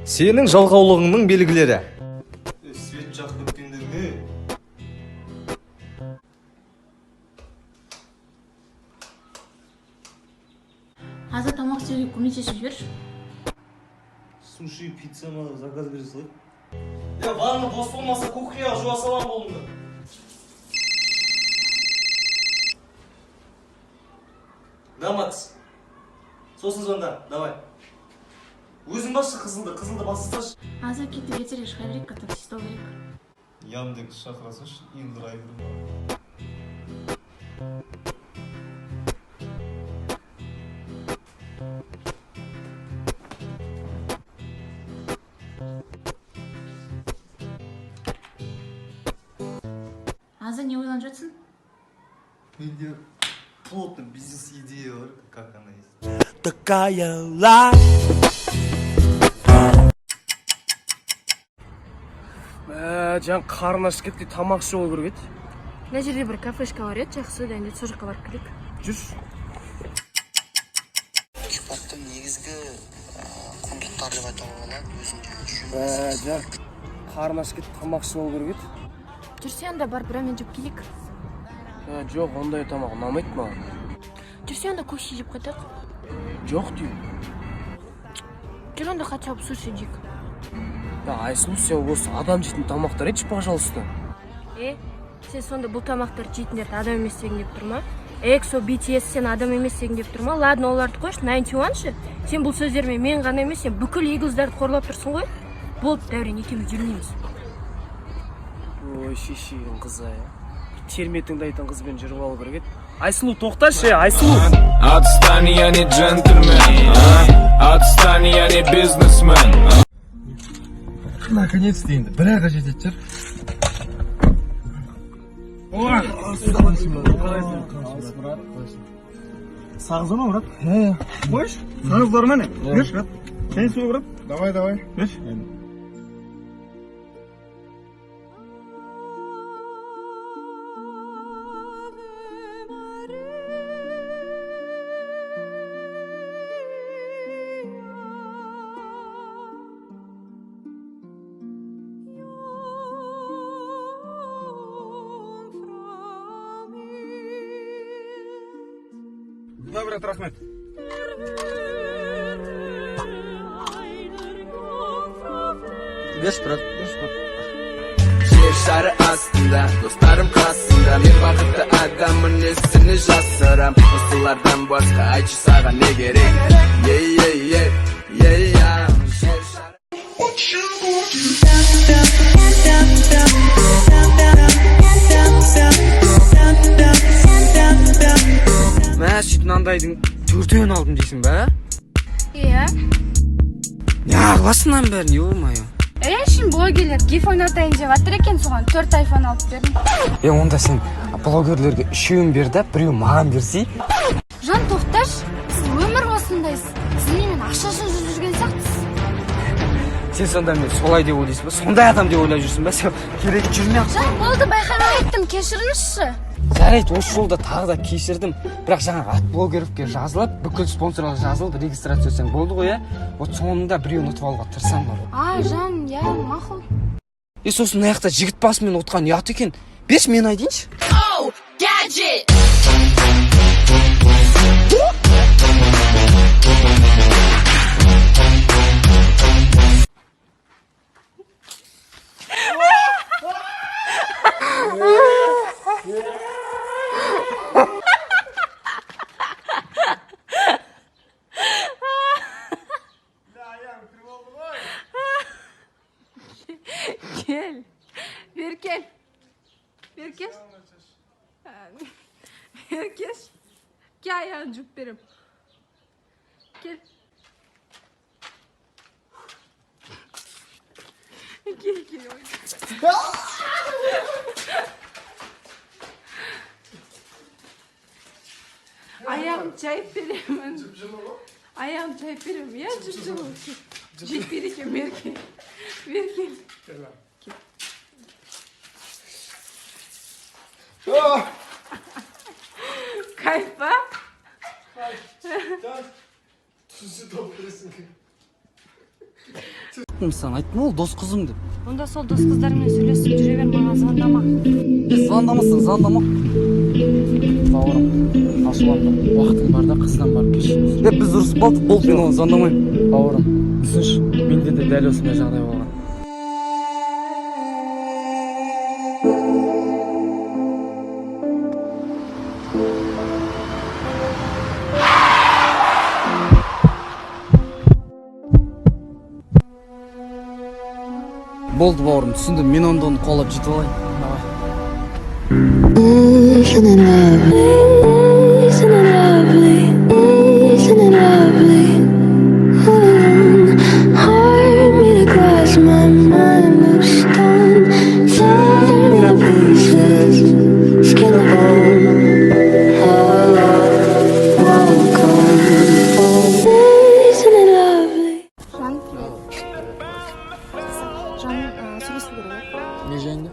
Сенің жалқаулығыңның белгілері. Свет жақып өткендер ме? Аза тамақ істеуге көмектесіп жіберші. Суши, пицца ма заказ бере салайық. Ванна бос болмаса кухняға жуа салам болыңдар. Да, Макс. Сосын звонда, давай. Өзің басшы қызылды басысташы. Аза кетті кетер шыға берейік, такси ұстау керек. Яндекс шақырасыш, индрайвер. Аза не ойланып жатсың? Менде плотный бизнес-идея бар, как она есть. Такая ла. Жаң қарны ашып кетті, тамақ ішіп алу керек еді. Мына жерде бір кафешка бар еді, жақсы дәнде сол жаққа барып келейік. Жүрші. Сұхбаттың негізгі құндылықтары деп айтуға болады, өзіңде жөн. Жаң қарны ашып кетті, тамақ ішіп алу керек еді. Жүрсе анда барып рамен жеп келейік. Жоқ, ондай тамақ ұнамайды маған. Жүрсе анда көші жеп қайтайық. Жоқ дейм. Жүр анда хотя бы суши жейік. Айсұлу, сен осы адам жейтін тамақтар етші, пожалуйста. Сен сонда бұл тамақтар жейтіндерді адам емес деген деп тұрма? Эксо, BTS сен адам емес деген деп тұрма? Ладно, оларды қойшы, 91 шы. Сен бұл сөздермен мен ғана емес, сен бүкіл иглздарды қорлап тұрсың ғой? Болды, Дәурен, екеуміз жүрмейміз. Ой, шешеген қыза, терметіңді айтан қызбен жүріп алу керек еді. Айсұлу, тоқташы, Айсұлу. Отстань, я не джентльмен. Отстань, я не бизнесмен. Наконец-то енді, бір айға жетеді жүр. Сағызы ма, Мұрат? Қойш, сағыздар мәне? Берш, Мұрат. Сен суы, Мұрат? Давай. Берш. Брат, рахмет. Беш, брат. Жер шары астында, достарым қасында. Мен бақытты адамын, несіне жасырам. Осылардан басқа айтшы саған не керек. Жер шары. Мә, сөйтін андайдың төртеуін алдым дейсің бә? Иә. Не ағыласынан бәрін, ё-майо. Шын блогерлер гиф ойнатайын деп жатыр екен, соған 4 айфон алып бердім. Онда сен блогерлерге үшеуін берді, біреу маған берсей? Жан, тоқташ, сіз өмір осындайсыз. Сіз немен ақша үшін жүрген сияқтысыз. Сен сонда мен солай деп ойлайсың ба? Сондай адам деп ойлап жүрсің ба? Сен керек жүрме ақ. Жан, болды, байқамай еттім, кешіріңізші. Жарайды, осы жолда тағы да кешірдім. Бірақ жаңағы ат блогеровке жазылып, бүкіл спонсорлар жазылып, регистрация өтсең болды ғой, ә? Вот соңында біреу ұтып алуға тырысам бар. Жан, я мақұл. Сосын мына жақта жігіт басымен ұтқан ұят екен. Беш мен айтайыншы. Гаджет! Gel. Berkel. Gel ayağını cüpperim. Gel. Gel. Ayağım çayıp vereyim. Ayağım çayıp vereyim ya cüpcüm. Cüp vereyim Berkel. Kayıp mı? Tuzu toplasın. айттым саған, айттым ғой дос қызым деп. Онда сол дос қыздарыңмен сөйлесіп жүре бер, маған звондама. Звондамасаң звондама. Бауырым, ашуланма. Уақытың бар да қасынан барып кешіріңіз. Біз ұрысып қалдық, болды мен оған звондамаймын. Бауырым, түсінші, менде де дәл осындай жағдай болған. Болды бауырым, түсіндім. Мен онда оны қолап жетіп алайын. Давай. Isn't it lovely? Isn't it lovely? Isn't it lovely? Heart made of glass, my mind of stone. Tear me to pieces, skin and bone. Welcome. Isn't it lovely? Жан, сөйлесу керек. Не жайында?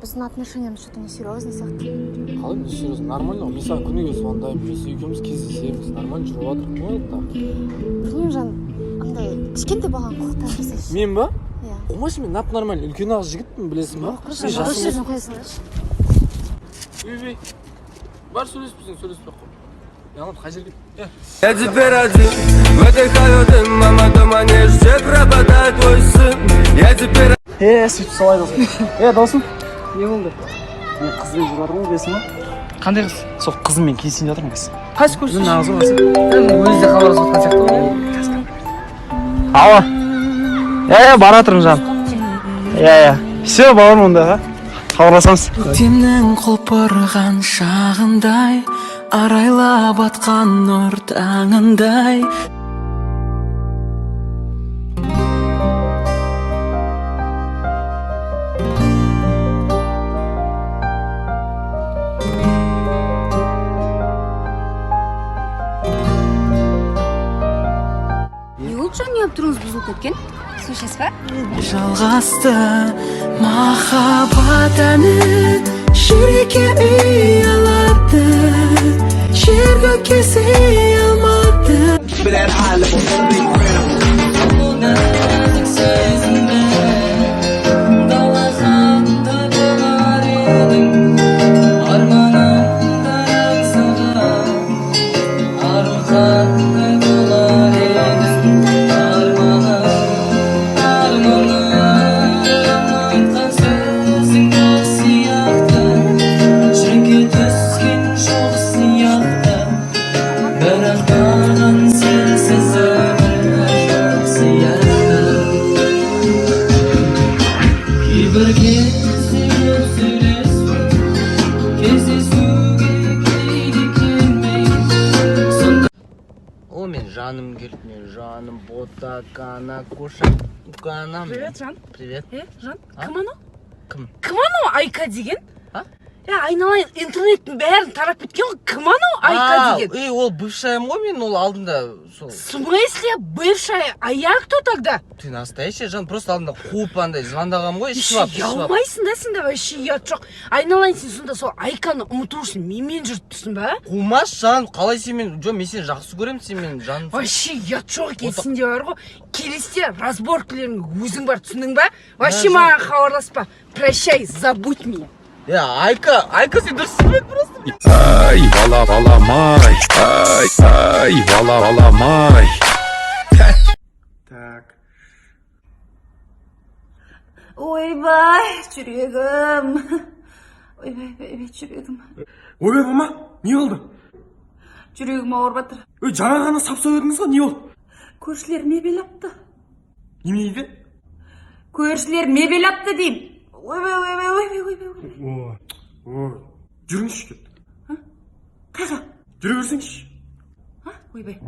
Біздің отношениямыз что-то несерьезный сияқты. Қалай не серьезно? Нормально. Мен саған күніге звондаймын. Біз екеуміз кездесеміз. Нормально жүріп жатыр. Не болды там? Білмеймін, Жан, андай кішкентай баланың құқықтарын жасайсың. Мен ба? Иә. Қоймашы, мен нап нормально. Үлкен ағыз жігітпін, білесің ба? Дұрыс жерден қоя салайыншы. Үйбей. Бар сөйлесіп біздің сөйлеспей қой. Яғын қай жерге? Я теперь один, выдыхаю дым, мама дома не ждет, пропадает твой сын. Я теперь... сөйтіп солай досым. Досым, не болды? Мен қызбен жүріп жатырмын, білесің ба? Қандай қыз? Сол қызыммен келісейін жатырмын кез. Қайсы көрсін? Мен нағыз боласың. Өзі де хабарласып отқан сияқты ғой. Алло. Бара жатырмын жан. Все, бауырым онда, хабарласамыз. Көктемнің құлпырған шағындай, арайлап атқан нұр таңындай. Неғып тұрыңыз бұзылып кеткен? Слышасыз ба? Жалғасты махаббат әні, жүрекке үй алады, жер көкке сый алмады. Білер халі Жаным говорит мне, Жаным, ботакана, кушакана. Привет, Жан. Привет. Жан, кім анау? Кім? Кім анау Айка деген? А? Айналайын интернеттің бәрін тарап кеткен ғой. Кім анау Айка деген? Ол бывшаям ғой мен, ол алдында сол. В смысле бывшая? А я кто тогда? Ты настоящая, Жан, просто алдында қуып андай звондағам ғой, швап. Ұялмайсың да сен, вообще ұят жоқ. Айналайын, сен сонда сол Айканы ұмытушың, менімен жүріп тұрсың ба? Қумас, Жан, қалай сен мен, мен сені жақсы көремін, сен мен жаным. Вообще ұят жоқ екен, сенде бар ғой. Келесте разборкілерің өзің бар, түсіндің ба? Вообще маған хабарласпа. Прощай, забудь меня. Айка сен дұрыс сөйледі просто. Ай, баламай. Ай, баламай. Так. Ойбай, жүрегім. Ойбай, жүрегім. Ойбай, мама, не болды? Жүрегім ауырып жатыр. Жаңа ғана сап-сау едіңіз ғой, не болды? Көршілер мебель апты. Неме дейді? Көршілер мебель апты деймін. Ойбай. Жүріңізші кетті. Қайға? Жүре берсеңші. Ойбай.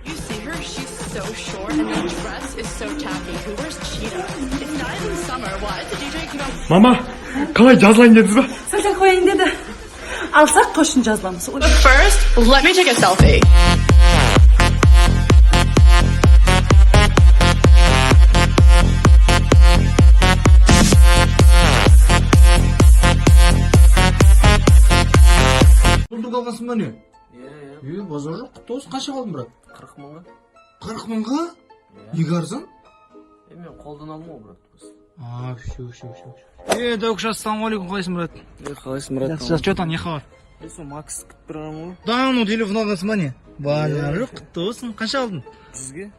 You see her, she's so short and the dress is so tacky. Who wears cheetah? It's not even summer. What? The DJ keep on... Мама, қалай жазылайын дедіңіз ба? Сәлсен қойын деді. Алсақ қошын жазыламыз. But first, let me take a selfie. Бұлдық алғансың ба не? Базар жоқ, құтты olsun. Қанша қалдың брат? 40 мыңға. 40 мыңға? Неге арзан? мен қолдан алмау брат. все. Дәукш, ассалаумағалейкум, қалайсың, брат? Қалайсың брат? Жақсы, что там, не хабар? Сол Макс күтіп тұрғанмын ғой. Да, ну телефон алғансың ба не? Бәрі құтты болсын. Қанша алдың? 100-ге.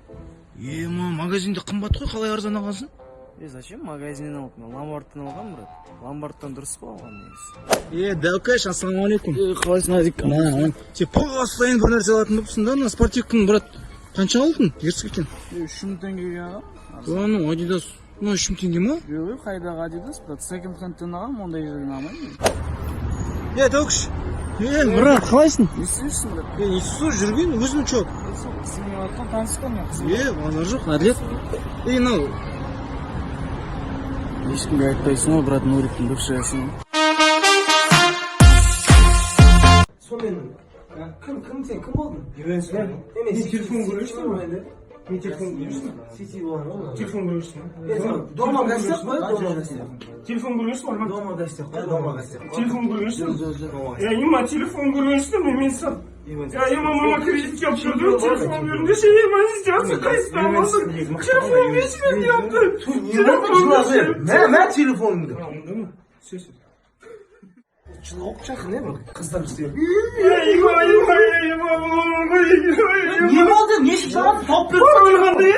Магазинде қымбат қой, қалай арзан алғансың? Зачем магазиннен алып? Мен Ломбардтан алғам, брат. Ломбардтан дұрыс па алған негізі? Дәукш, ассалаумағалейкум. Қалайсың, Адик? Сен постоянно бір нәрсе алатын болыпсың да, спортивканы, брат. Қанша алдың? Ерсіккен. 3000 теңгеге алғам. Ну, Адидас. 3000 теңге ма? Жоқ, қайдағы Адидас, брат. Секонд-хендтен алғам, ондай жерден алмаймын. Дәукш. Брат, қалайсың? Не істейсің, брат? Не істейсің, жүрген, өзің чок. Сен отқан танысқан мен қызым. Бана жоқ, әділет. Мынау. Ешкімге айтпайсың ғой, брат, Нуриктің бывшаясың ғой. Сонымен, кім сен, кім болдың? Мен телефон көресің ба енді? Мен телефон көресің ба? Сети болған ғой. Телефон көресің ба? Дома гостях қой, дома гостях. Телефон көресің ба? Дома гостях қой, дома гостях. Телефон көресің ба? Я ема телефон көресің ба? Мен сап. Я ема мама кредитке алып жүрді, телефон беріңдеші, ема сделаться, қайсыда аласың? Телефон берші мен yaptı. Мен телефонымды. Сөз. Жылауық жақын, бір қыздар істеп. Не болды? Не үшін саған тауып берді?